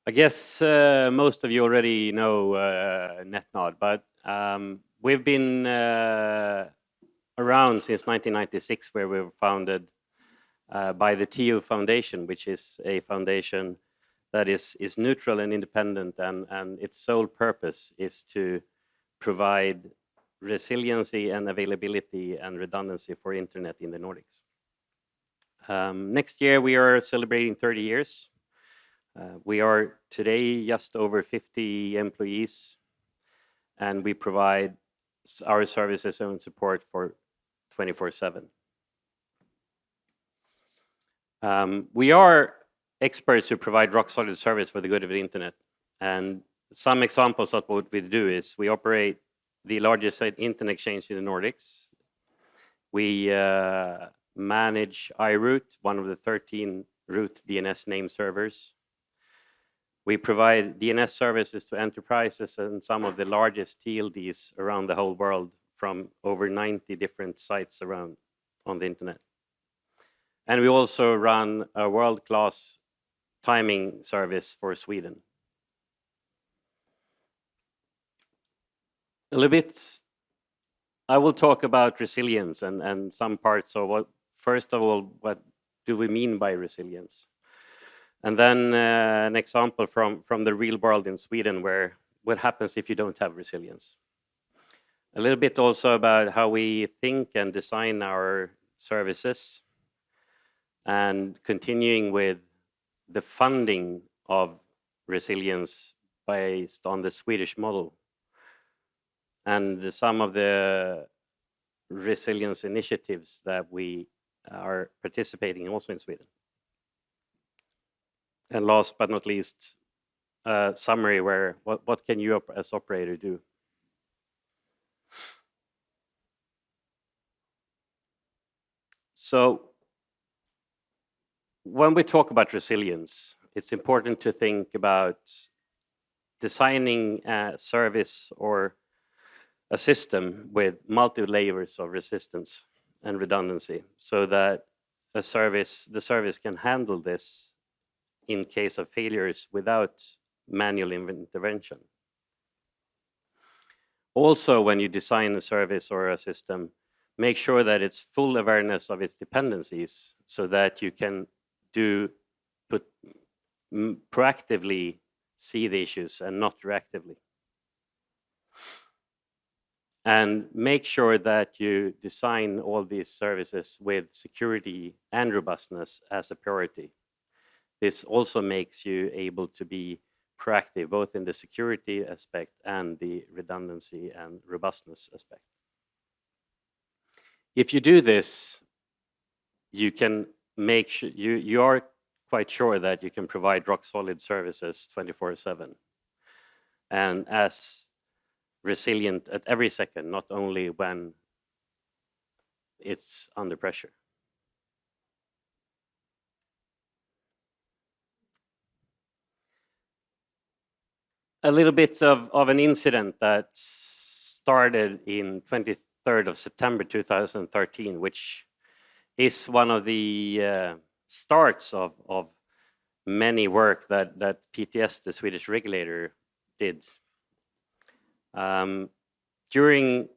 I guess most of you already know NetNod, but we've been around since 1996, where we were founded by the TU Foundation, which is a foundation that is neutral and independent, and its sole purpose is to provide resiliency and availability and redundancy for internet in the Nordics. Next year we are celebrating 30 years. We are today just over 50 employees, and we provide our services and support for 24/7. We are experts who provide rock-solid service for the good of the internet. And some examples of what we do is we operate the largest internet exchange in the Nordics. We manage iRoot, one of the 13 root DNS name servers. We provide DNS services to enterprises and some of the largest TLDs around the whole world from over 90 different sites around on the internet. And we also run a world-class timing service for Sweden. A little bit, I will talk about resilience and some parts of what, first of all, what do we mean by resilience? And then an example from the real world in Sweden, where what happens if you don't have resilience. A little bit also about how we think and design our services, and continuing with the funding of resilience based on the Swedish model, and some of the resilience initiatives that we are participating also in Sweden. And last but not least, a summary where what can you as operator do? So when we talk about resilience, it's important to think about designing a service or a system with multiple layers of resistance and redundancy, so that the service can handle this in case of failures without manual intervention. Also, when you design a service or a system, make sure that it's full awareness of its dependencies, so that you can proactively see the issues and not reactively. And make sure that you design all these services with security and robustness as a priority. This also makes you able to be proactive, both in the security aspect and the redundancy and robustness aspect. If you do this, you can make sure you are quite sure that you can provide rock-solid services 24/7, and as resilient at every second, not only when it's under pressure. A little bit of an incident that started in 23rd of September 2013, which is one of the starts of many work that PTS, the Swedish regulator, did. During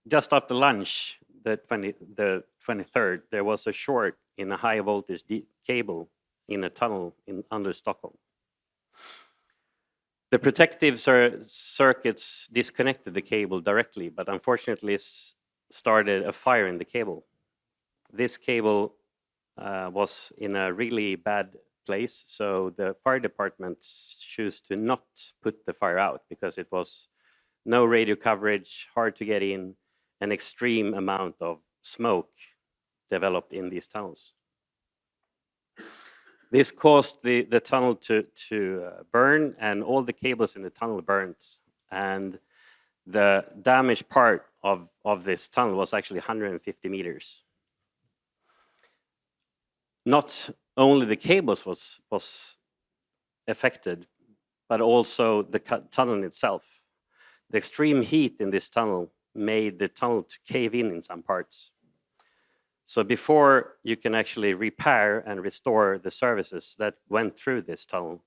just after lunch, the 23rd, there was a short in a high voltage cable in a tunnel under Stockholm. The protective circuits disconnected the cable directly, but unfortunately started a fire in the cable. This cable was in a really bad place, so the fire department chose to not put the fire out because it was no radio coverage, hard to get in, an extreme amount of smoke developed in these tunnels. This caused the tunnel to burn, and all the cables in the tunnel burned. And the damaged part of this tunnel was actually 150 meters. Not only the cables was affected, but also the tunnel itself. The extreme heat in this tunnel made the tunnel to cave in some parts. So before you can actually repair and restore the services that went through this tunnel,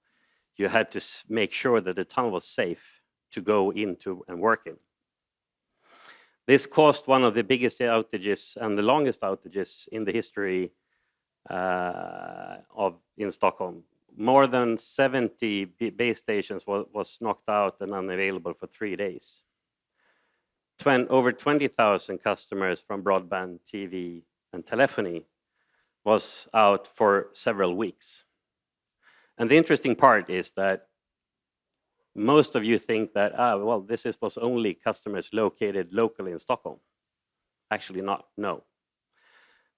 you had to make sure that the tunnel was safe to go into and work in. This caused one of the biggest outages and the longest outages in the history in Stockholm. More than 70 base stations was knocked out and unavailable for 3 days. Over 20,000 customers from broadband, TV, and telephony was out for several weeks. And the interesting part is that most of you think that, well, this was only customers located locally in Stockholm. Actually not, no.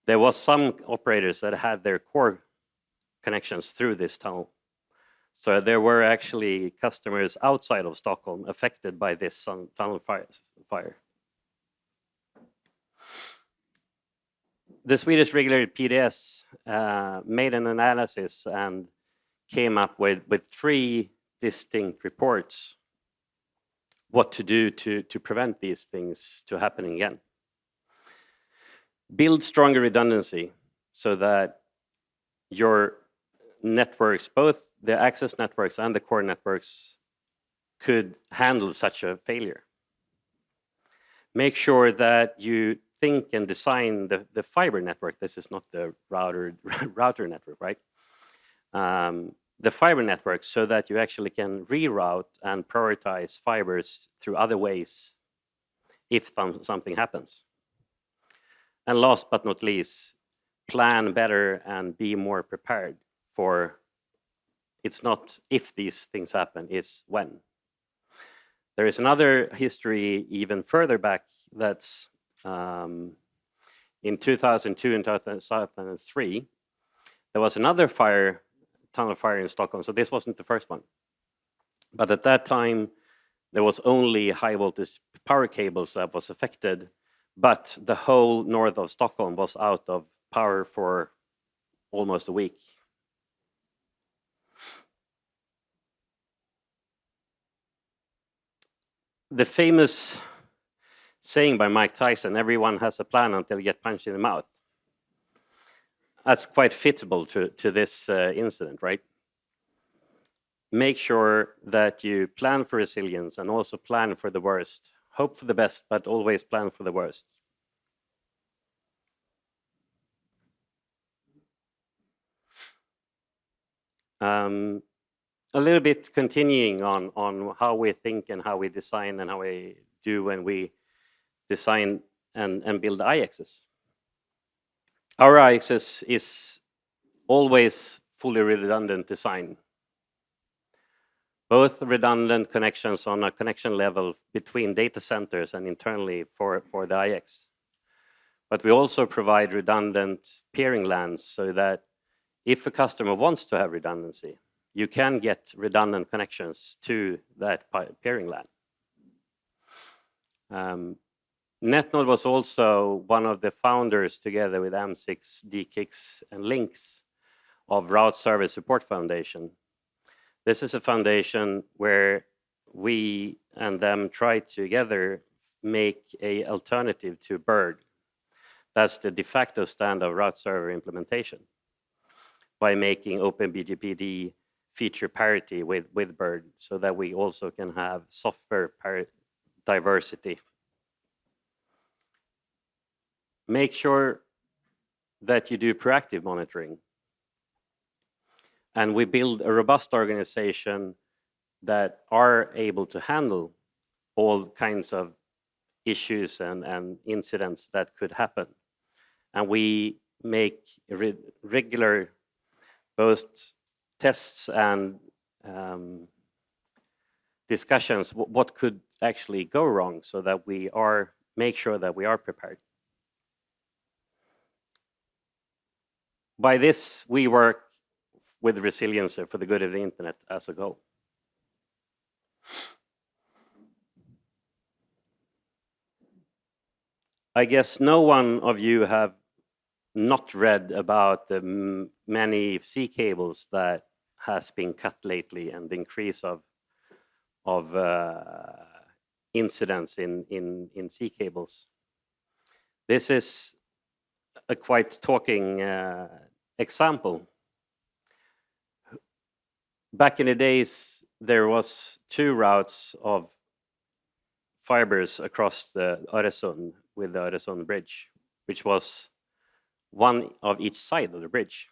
There was some operators that had their core connections through this tunnel. So there were actually customers outside of Stockholm affected by this tunnel fire. The Swedish regulator PDS made an analysis and came up with 3 distinct reports what to do to prevent these things to happening again. Build stronger redundancy so that your networks, both the access networks and the core networks, could handle such a failure. Make sure that you think and design the fiber network. This is not the router network, right? The fiber network so that you actually can reroute and prioritize fibers through other ways if something happens. And last but not least, plan better and be more prepared for, it's not if these things happen, it's when. There is another history even further back that's in 2002 and 2003, there was another tunnel fire in Stockholm. So this wasn't the first one. But at that time, there was only high voltage power cables that was affected, but the whole north of Stockholm was out of power for almost a week. The famous saying by Mike Tyson, everyone has a plan until you get punched in the mouth. That's quite fitable to this incident, right? Make sure that you plan for resilience and also plan for the worst. Hope for the best, but always plan for the worst. A little bit continuing on how we think and how we design and how we do when we design and build IXs. Our IXs is always fully redundant design. Both redundant connections on a connection level between data centers and internally for the IX. But we also provide redundant peering LANs so that if a customer wants to have redundancy, you can get redundant connections to that peering LAN. NetNod was also one of the founders, together with M6, DKIX, and Links, of Route Service Support Foundation. This is a foundation where we and them tried together make an alternative to BIRD. That's the de facto standard route server implementation, by making OpenBGPD feature parity with BIRD, so that we also can have software diversity. Make sure that you do proactive monitoring. And we build a robust organization that are able to handle all kinds of issues and incidents that could happen. And we make regular both tests and discussions what could actually go wrong, so that we make sure that we are prepared. By this, we work with resilience for the good of the internet as a goal. I guess no one of you have not read about the many sea cables that has been cut lately and the increase of incidents in sea cables. This is a quite talking example. back in the days, there was 2 routes of fibers across the Öresund with the Öresund bridge, which was one of each side of the bridge.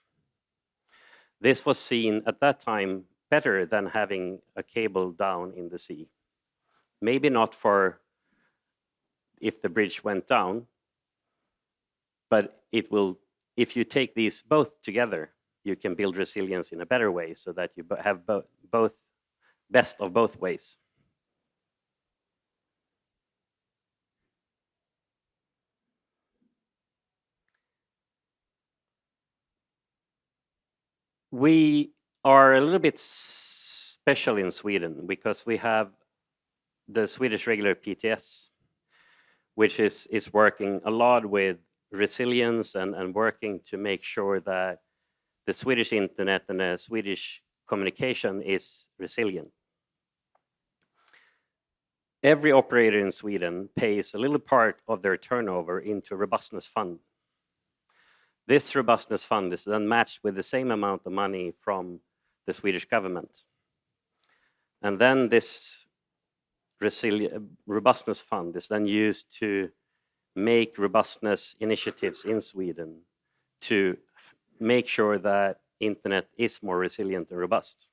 This was seen at that time better than having a cable down in the sea. Maybe not for if the bridge went down, but it will, if you take these both together, you can build resilience in a better way so that you have both best of both ways. We are a little bit special in Sweden because we have the Swedish regular PTS, which is working a lot with resilience and working to make sure that the Swedish internet and the Swedish communication is resilient. Every operator in Sweden pays a little part of their turnover into a robustness fund. This robustness fund is then matched with the same amount of money from the Swedish government. And then this robustness fund is then used to make robustness initiatives in Sweden to make sure that internet is more resilient and robust.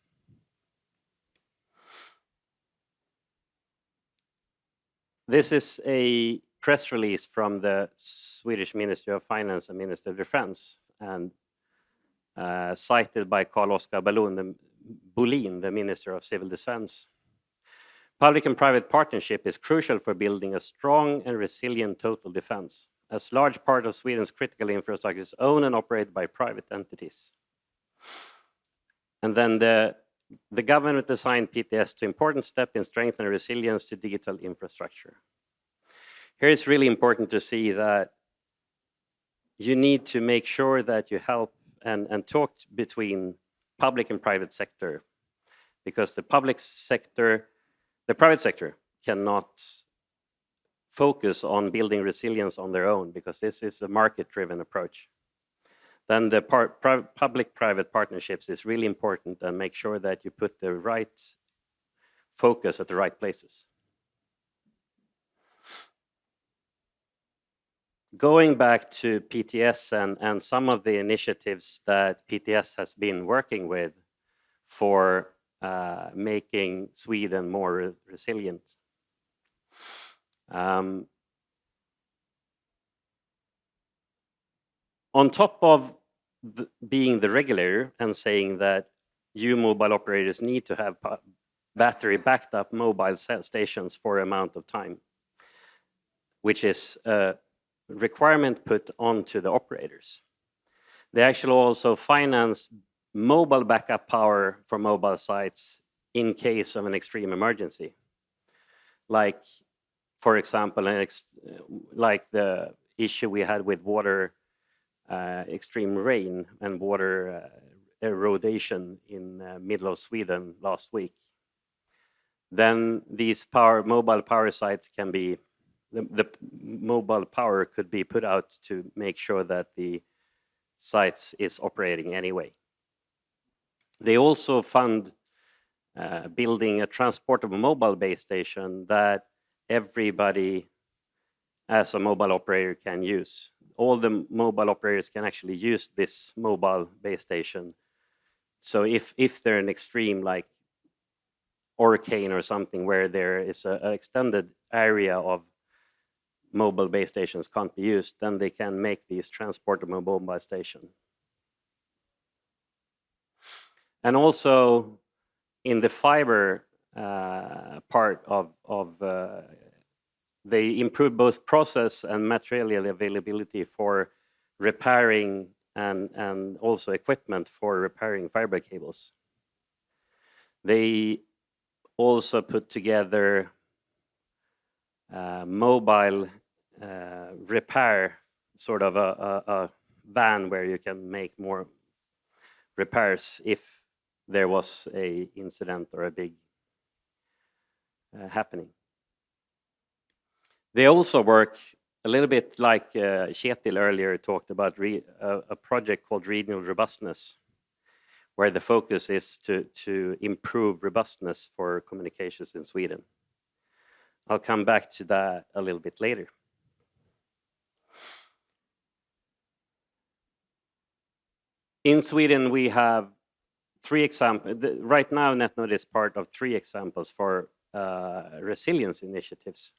This is a press release from the Swedish Ministry of Finance and Ministry of Defense, and cited by Carl-Oskar Bolin, the Minister of Civil Defense. Public and private partnership is crucial for building a strong and resilient total defense, as large part of Sweden's critical infrastructure is owned and operated by private entities. And then the government assigned PTS to important step in strengthening resilience to digital infrastructure. Here it's really important to see that you need to make sure that you help and talk between public and private sector, because the private sector cannot focus on building resilience on their own, because this is a market-driven approach. Then the public-private partnerships is really important, and make sure that you put the right focus at the right places. Going back to PTS and some of the initiatives that PTS has been working with for making Sweden more resilient. On top of being the regulator and saying that you mobile operators need to have battery backed up mobile stations for an amount of time, which is a requirement put onto the operators. They actually also finance mobile backup power for mobile sites in case of an extreme emergency. Like, for example, like the issue we had with water, extreme rain and water erosion in the middle of Sweden last week. Then these mobile power sites can be, the mobile power could be put out to make sure that the sites is operating anyway. They also fund building a transportable mobile base station that everybody as a mobile operator can use. All the mobile operators can actually use this mobile base station. So if they're an extreme like hurricane or something where there is an extended area of mobile base stations can't be used, then they can make these transportable mobile stations. And also in the fiber part of they improve both process and material availability for repairing and also equipment for repairing fiber cables. They also put together mobile repair, sort of a van where you can make more repairs if there was a incident or a big happening. They also work a little bit like Kjetil earlier talked about a project called Regional Robustness, where the focus is to improve robustness for communications in Sweden. I'll come back to that a little bit later. In Sweden, we have 3 examples. Right now, NetNod is part of 3 examples for resilience initiatives.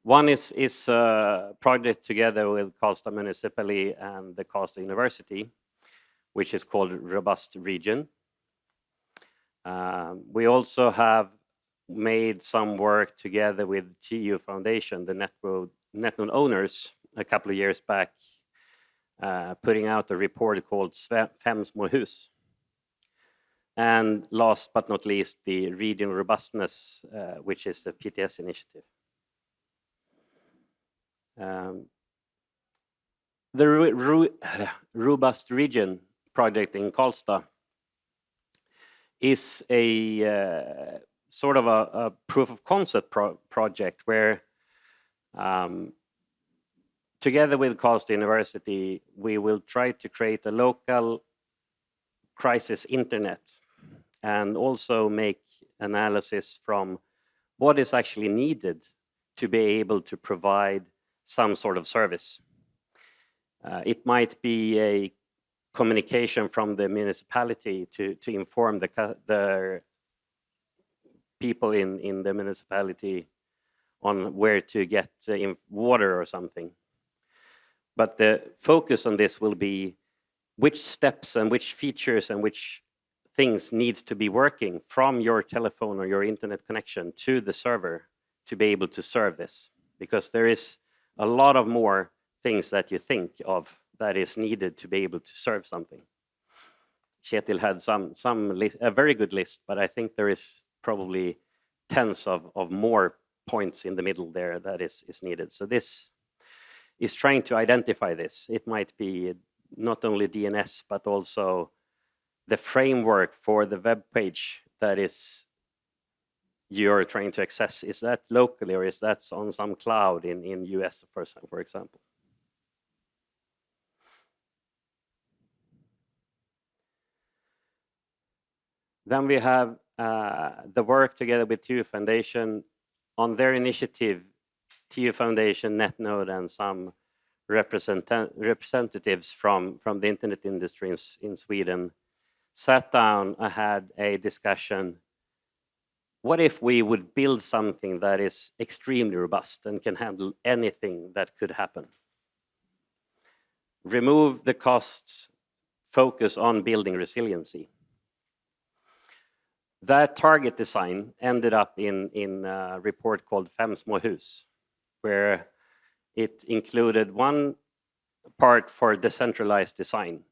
One is a project together with Karlsson Municipality and the Karlsson University, which is called Robust Region. We also have made some work together with TU Foundation, the NetNod owners, a couple of years back, putting out a report called 5 små hus. And last but not least, the regional robustness, which is the PTS initiative. The Robust Region project in Karlstad is a sort of a proof of concept project where together with Karlsson University, we will try to create a local crisis internet and also make analysis from what is actually needed to be able to provide some sort of service. It might be a communication from the municipality to inform the people in the municipality on where to get water or something. But the focus on this will be which steps and which features and which things needs to be working from your telephone or your internet connection to the server to be able to serve this. Because there is a lot of more things that you think of that is needed to be able to serve something. Kjetil had a very good list, but I think there is probably tens of more points in the middle there that is needed. So this is trying to identify this. It might be not only DNS, but also the framework for the web page that is you're trying to access. Is that locally or is that on some cloud in US, for example? Then we have the work together with TU Foundation on their initiative. TU Foundation, NetNod, and some representatives from the internet industry in Sweden sat down and had a discussion. What if we would build something that is extremely robust and can handle anything that could happen? Remove the costs, focus on building resiliency. That target design ended up in a report called 5 små hus, where it included one part for decentralized design.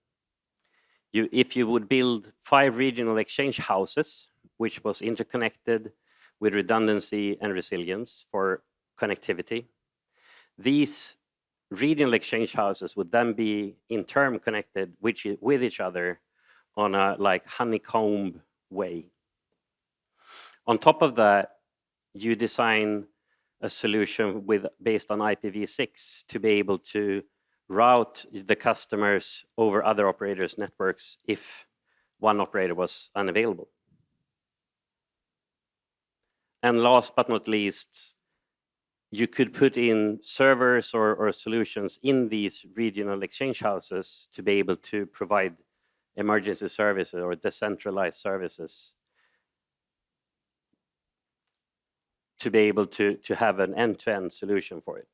If you would build 5 regional exchange houses, which was interconnected with redundancy and resilience for connectivity, these regional exchange houses would then be in turn connected with each other on a like honeycomb way. On top of that, you design a solution based on IPv6 to be able to route the customers over other operators' networks if one operator was unavailable. And last but not least, you could put in servers or solutions in these regional exchange houses to be able to provide emergency services or decentralized services, to be able to have an end-to-end solution for it.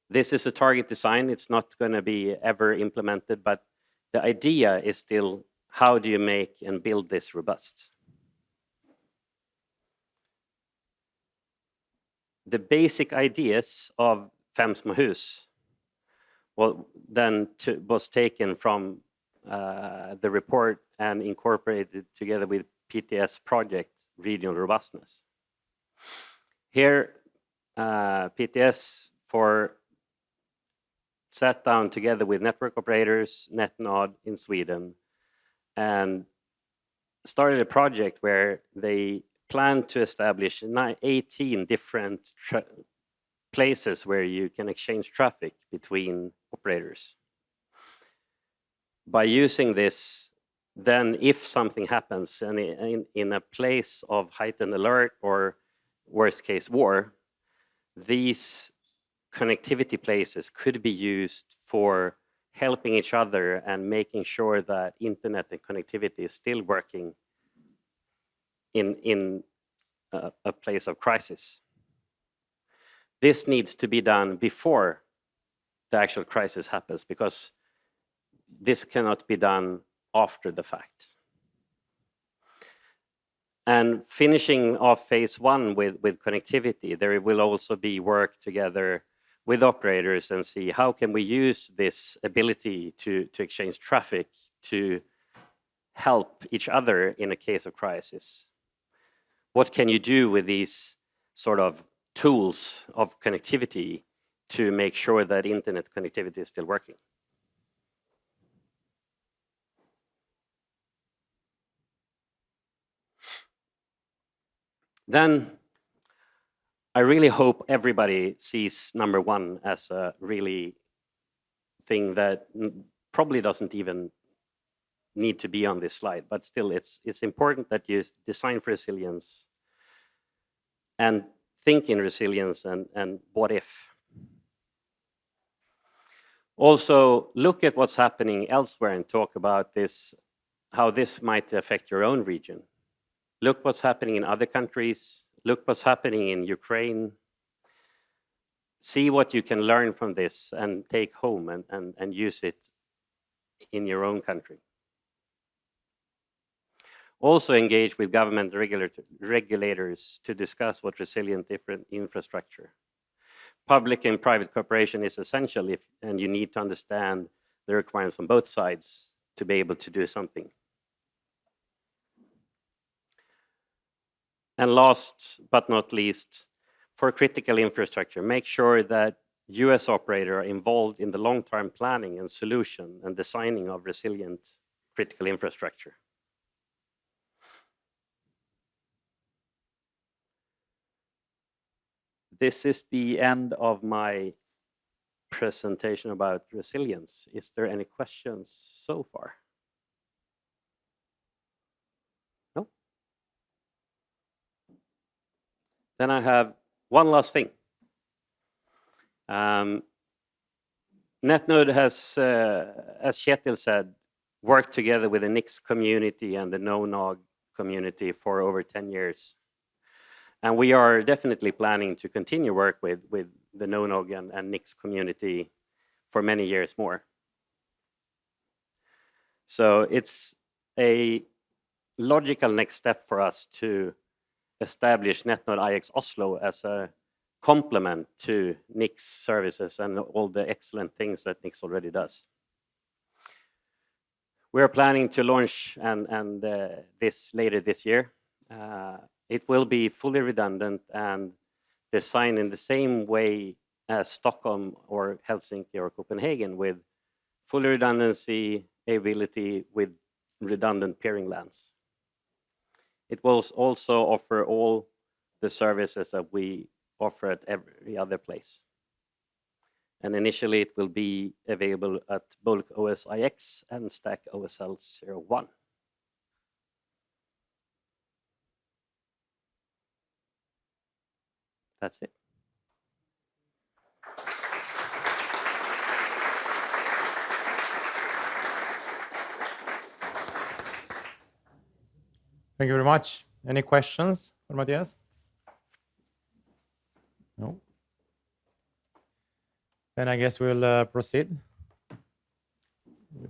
This is a target design. It's not going to be ever implemented, but the idea is still, how do you make and build this robust? The basic ideas of 5 små hus was taken from the report and incorporated together with PTS project, Regional Robustness. Here, PTS sat down together with network operators, NetNod in Sweden, and started a project where they planned to establish 18 different places where you can exchange traffic between operators. By using this then if something happens and in a place of heightened alert or worst case war, these connectivity places could be used for helping each other and making sure that internet and connectivity is still working in a place of crisis. This needs to be done before the actual crisis happens, because this cannot be done after the fact. And finishing off phase one with connectivity, there will also be work together with operators and see how can we use this ability to exchange traffic to help each other in a case of crisis. What can you do with these sort of tools of connectivity to make sure that internet connectivity is still working? Then I really hope everybody sees number one as a really thing that probably doesn't even need to be on this slide, but still it's important that you design for resilience and think in resilience and what if. Also look at what's happening elsewhere and talk about this, how this might affect your own region. Look what's happening in other countries. Look what's happening in Ukraine. See what you can learn from this and take home and use it in your own country. Also engage with government regulators to discuss what resilient different infrastructure. Public and private cooperation is essential and you need to understand the requirements on both sides to be able to do something. And last but not least, for critical infrastructure, make sure that US operators are involved in the long-term planning and solution and designing of resilient critical infrastructure. This is the end of my presentation about resilience. Is there any questions so far? No? Then I have one last thing. NetNod has, as Kjetil said, worked together with the NICS community and the NoNog community for over 10 years. And we are definitely planning to continue work with the NoNog and NICS community for many years more. So it's a logical next step for us to establish NetNod IX Oslo as a complement to NICS services and all the excellent things that NICS already does. We're planning to launch this later this year. It will be fully redundant and designed in the same way as Stockholm or Helsinki or Copenhagen, with full redundancy, ability with redundant peering LANs. It will also offer all the services that we offer at every other place. And initially it will be available at Bulk OS IX and Stack OSL 01. That's it. Thank you very much. Any questions for Mattias? No? Then I guess we'll proceed.